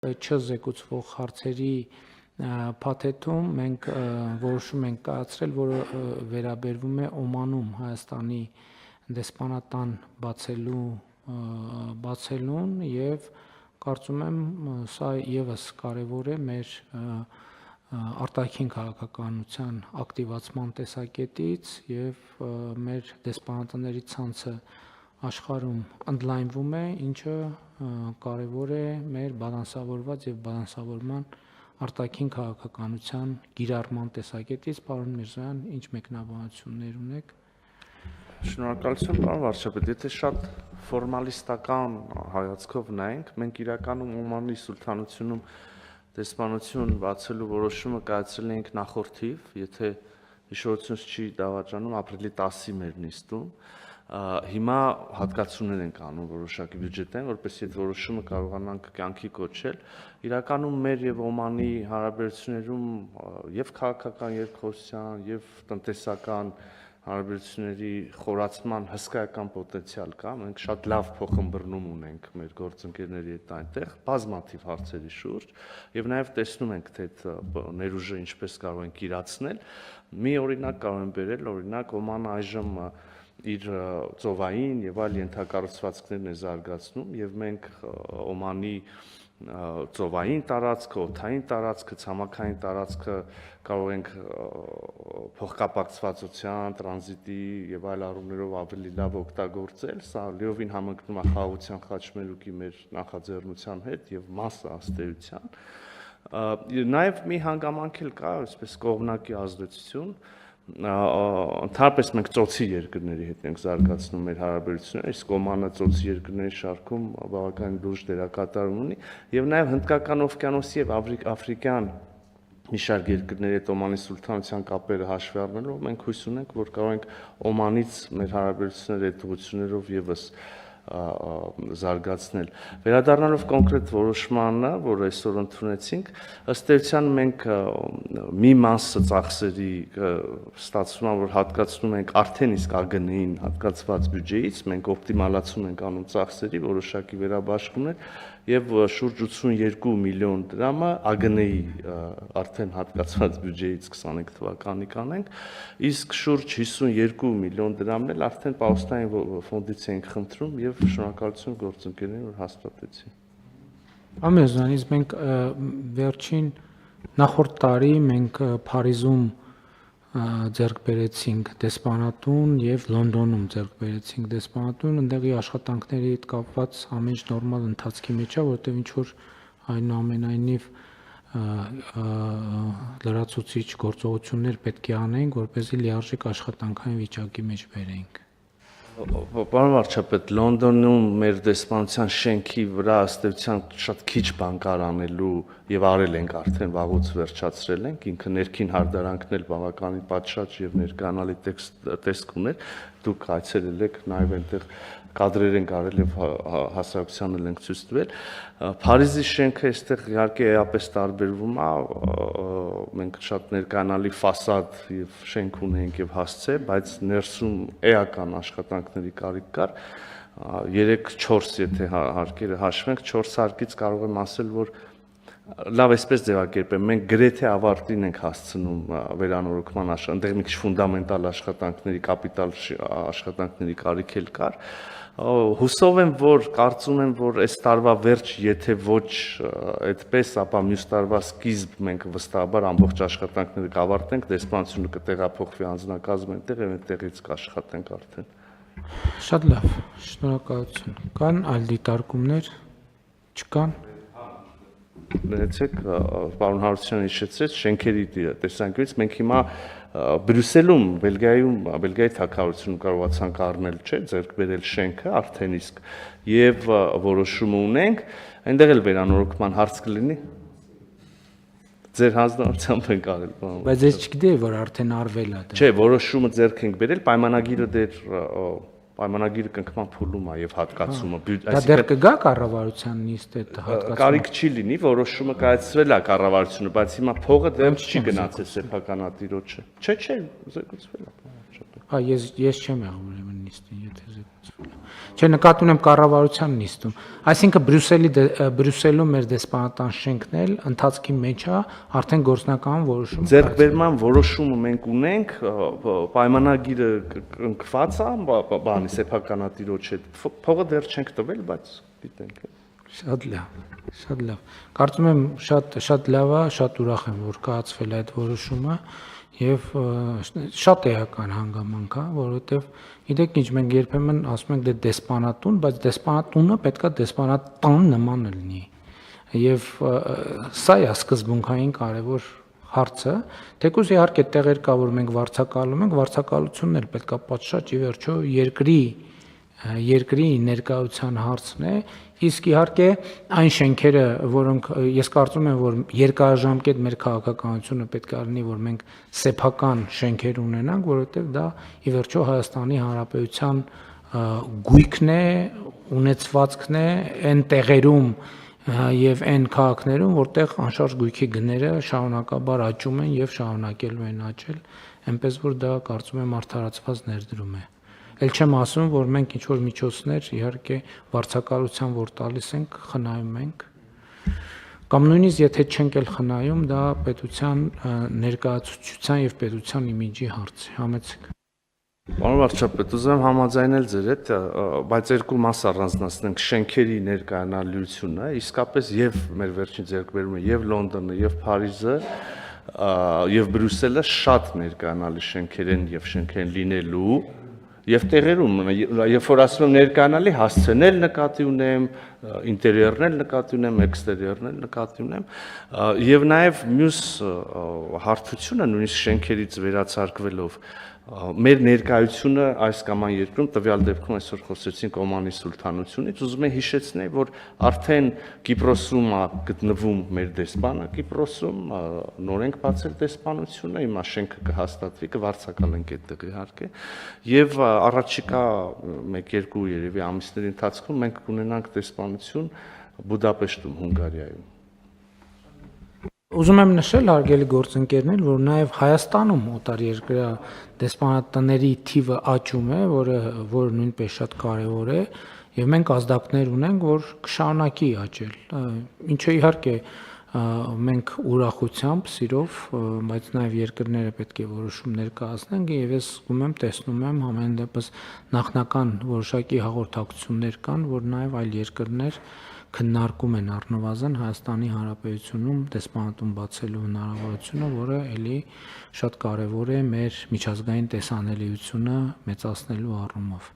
չզեկուցվող հարցերի փաթեթում մենք որոշում ենք կայացրել, որը վերաբերվում է Օմանում Հայաստանի դեսպանատան բացելուն եւ կարծում եմ սա եւս կարեւոր է մեր արտաքին քաղաքականության ակտիվացման տեսակետից եւ մեր դեսպանատների ցանցը աշխարհում ընդլայնվում է, ինչը կարևոր է մեր բալանսավորված եւ բալանսավորման արտաքին քաղաքականության գիրառման տեսակետից, պարոն Միրզոյան, ինչ մեկնաբանություններ ունեք։ Շնորհակալություն, պարոն վարչապետ, եթե շատ ֆորմալիստական հայացքով նայենք, մենք իրականում Օմանի սուլթանությունում դեսպանություն բացելու որոշումը կայացրել ենք նախորդիվ, եթե հիշողությունս չի դավաճանում, ապրիլի 10-ի մեր նիստում, հիմա հատկացումներ ենք անում որոշակի բյուջետային, որպեսզի այդ որոշումը կարողանանք կյանքի կոչել, իրականում մեր եւ Օմանի հարաբերություններում եւ քաղաքական երկխոսության եւ տնտեսական հարաբերությունների խորացման հսկայական պոտենցիալ կա, մենք շատ լավ փոխըմբռնում ունենք մեր գործընկերների հետ այնտեղ, բազմաթիվ հարցերի շուրջ, եւ նաեւ տեսնում ենք, թե ներուժը ինչպես կարող ենք իրացնել։ Մի օրինակ կարող եմ բերել, օրինակ Օմանը այժմ իր ծովային եւ այլ ենթակառուցվածքներն է զարգացնում եւ մենք Օմանի ծովային տարածքը, օդային տարածքը, ցամաքային տարածքը կարող ենք փոխկապակցվածության, տրանզիտի եւ այլ առումներով ավելի լավ օգտագործել, սա լիովին համընկնում է խաղաղության խաչմերուկի մեր նախաձեռնության հետ եւ մասը ըստ էության։ Նաեւ մի հանգամանք էլ կա, այսպես կողմնակի ազդեցություն, ընդհանրապես մենք ծոցի երկրների հետ ենք զարգացնում մեր հարաբերությունները, իսկ Օմանը ծոցի երկրների շարքում բավականին լուրջ դերակատարում ունի եւ նաեւ Հնդկական օվկիանոսի եւ աֆրիկյան մի շարք երկրների հետ Օմանի սուլթանության կապերը հաշվի առնելով մենք հույս ունենք, որ կարող ենք Օմանից մեր հարաբերությունները այդ ուղղություններով եւս զարգացնել։ Վերադառնալով կոնկրետ որոշմանը, որը այսօր ընդունեցինք, ըստ էության մենք մի մասը ծախսերի ստացվում է, որ հատկացնում ենք արդեն իսկ ԱԳՆ-ին հատկացված բյուջեից, մենք օպտիմալացում ենք անում ծախսերի որոշակի վերաբաշխումներ եւ շուրջ 82 միլիոն դրամը ԱԳՆ-ի արդեն հատկացված բյուջեից 25 թվականի կանենք, իսկ շուրջ 52 միլիոն դրամն էլ արդեն Պաուստային ֆոնդից ենք խնդրում եւ շնորհակալություն գործընկերներին, որ հաստատեցին։ Ամենազանից մենք վերջին նախորդ տարի մենք Փարիզում ձեռք բերեցինք դեսպանատուն եւ Լոնդոնում ձեռք բերեցինք դեսպանատուն, այնտեղի աշխատանքների հետ կապված ամեն ինչ նորմալ ընթացքի մեջ է, որտեղ ինչ որ այնուամենայնիվ լրացուցիչ գործողություններ պետք է անենք, որպեսզի լիարժեք աշխատանքային վիճակի մեջ բերենք։ Պարոն վարչապետ, Լոնդոնում մեր դեսպանության շենքի վրա ըստ էության շատ քիչ բան կար անելու եւ արել ենք արդեն վաղուց վերջացրել ենք, ինքը ներքին հարդարանքն էլ բավականին պատշաճ եւ ներկանալի տեսք ուներ, դուք այցելել եք նաեւ այնտեղ կադրեր ենք արել եւ հասարակությանը ենք ցույց տվել։ Փարիզի շենքը այստեղ իհարկե էապես տարբերվում է, մենք շատ ներկանալի ֆասադ եւ շենք ունենք եւ հասցե, բայց ներսում էական աշխատանքների կարիք կար։ 3-4, եթե հարկերը հաշվենք, 4 հարկից կարող եմ ասել, որ լավ այսպես ձևակերպեմ, մենք գրեթե ավարտին ենք հասցնում վերանորոգման այնտեղ մի քիչ ֆունդամենտալ աշխատանքների, կապիտալ աշխատանքների կարիք էլ կար։ Հուսով եմ, որ կարծում եմ, որ այս տարվա վերջ, եթե ոչ այդպես, ապա մյուս տարվա սկիզբ մենք վստահաբար ամբողջ աշխատանքները կավարտենք, դեսպանությունը կտեղափոխվի անձնակազմը այնտեղ եւ այնտեղից կաշխատենք արդեն։ Շատ լավ, շնորհակալություն։ Կան այլ դիտարկումներ, չկան։ Ներեցեք, պարոն Հարությունյանը հիշեցրեց շենքերի տեսանկյունից մենք հիմա Բրյուսելում, Բելգիայի թագավորությունում կարողացանք առնել, չէ, ձեռք բերել շենքը արդեն իսկ եւ որոշումը ունենք, այնտեղ էլ վերանորոգման հարց կլինի։ Ձեր հանձնարարությամբ ենք արել, պարոն։ Բայց ես չգիտեի, որ արդեն արվել է դա։ Չէ, որոշումը ձեռք ենք բերել, պայմանագիրը դեռ պայմանագիրը կնքման փուլում է եւ հատկացումը, դա դեռ կգա կառավարության նիստ այդ հատկացումը։ Կարիք չի լինի, որոշումը կայացրել է կառավարությունը, բայց հիմա փողը դեռ չի գնացել սեփականատիրոջը։ Չէ, զեկուցվել է։ ես չեմ եղել ուրեմն նիստին, եթե զեկուցվել է։ Չէ, նկատի ունեմ կառավարության նիստում։ Այսինքն Բրյուսելում մեր դեսպանատան շենքն էլ ընթացքի մեջ է, արդեն գործնական որոշում։ Ձեռքբերման որոշումը մենք ունենք, պայմանագիրը կնքված է, բանի սեփականատիրոջ հետ։ Փողը դեռ չենք տվել, բայց գիտենք։ Շատ լավ։ Կարծում եմ շատ լավ է, շատ ուրախ եմ, որ կայացվել է այդ որոշումը եւ շատ էական հանգամանք է, որովհետեւ գիտեք ինչ, մենք երբեմն ասում ենք դե դեսպանատուն, բայց դեսպանատունը պետքա դեսպանատան նման լինի։ Եվ սա է սկզբունքային կարևոր հարցը, թեկուզ իհարկե տեղեր կա, որ մենք վարձակալում ենք, վարձակալությունն էլ պետքա պատշաճ ի վերջո երկրի ներկայության հարցն է, իսկ իհարկե այն շենքերը, որոնք ես կարծում եմ, որ երկարաժամկետ մեր քաղաքականությունը պետք է լինի, որ մենք սեփական շենքեր ունենանք, որովհետև դա ի վերջո Հայաստանի Հանրապետության գույքն է, ունեցվածքն է, այն տեղերում եւ այն քաղաքներում, որտեղ անշարժ գույքի գները շարունակաբար աճում են եւ շարունակելու են աճել, այնպես որ դա կարծում եմ արդարացված ներդրում է։ Էլ չեմ ասում, որ մենք ինչ որ միջոցներ իհարկե վարձակալության որ տալիս ենք, խնայում ենք, կամ նույնիսկ եթե չենք էլ խնայում, դա պետության ներկայացուցչության եւ պետության իմիջի հարց է, համեցեք։ Պարոն վարչապետ, ուզում եմ համաձայնել ձեր հետ, բայց երկու մաս առանձնացնենք շենքերի ներկայանալիությունը, իսկապես եւ մեր վերջին ձեռքբերումը եւ Լոնդոնը եւ Փարիզը եւ Բրյուսելը շատ ներկայանալի շենքեր են եւ շենքեր են լինելու եւ տեղերում, երբ որ ասում եմ ներկայանալի, հասցեն էլ նկատի ունեմ, ինտերիերն էլ նկատի ունեմ, էքստերիերն էլ նկատի ունեմ եւ նաեւ մյուս հարթությունը նույնիսկ շենքերից վերացարկվելով մեր ներկայությունը այս կամ այն երկրում տվյալ դեպքում այսօր խոսեցինք Օմանի սուլթանությունից, ուզում եմ հիշեցնել, որ արդեն Կիպրոսում է գտնվում մեր դեսպանը, Կիպրոսում նորենք բացել դեսպանությունը, հիմա շենքը կհաստատվի, կվարձակալենք այդտեղ իհարկե, եւ առաջիկա 1-2 երևի ամիսների ընթացքում մենք կունենանք դեսպանություն Բուդապեշտում, Հունգարիայում։ Ուզում եմ նշել, հարգելի գործընկերներ, որ նաև Հայաստանում օտարերկրյա դեսպանատների թիվը աճում է, որը նույնպես շատ կարևոր է, եւ մենք ազդակներ ունենք, որ կշարունակի աճել։ Ինչը իհարկե մենք ուրախությամբ, սիրով, բայց նաև երկրները պետք է որոշումներ կայացնեն եւ ես զգում եմ, տեսնում եմ ամեն դեպս նախնական որոշակի հաղորդակցություններ կան, որ նաև այլ երկրներ քննարկում են առնվազն Հայաստանի Հանրապետությունում դեսպանատուն բացելու հնարավորությունը, որը էլի շատ կարևոր է մեր միջազգային տեսանելիությունը մեծացնելու առումով։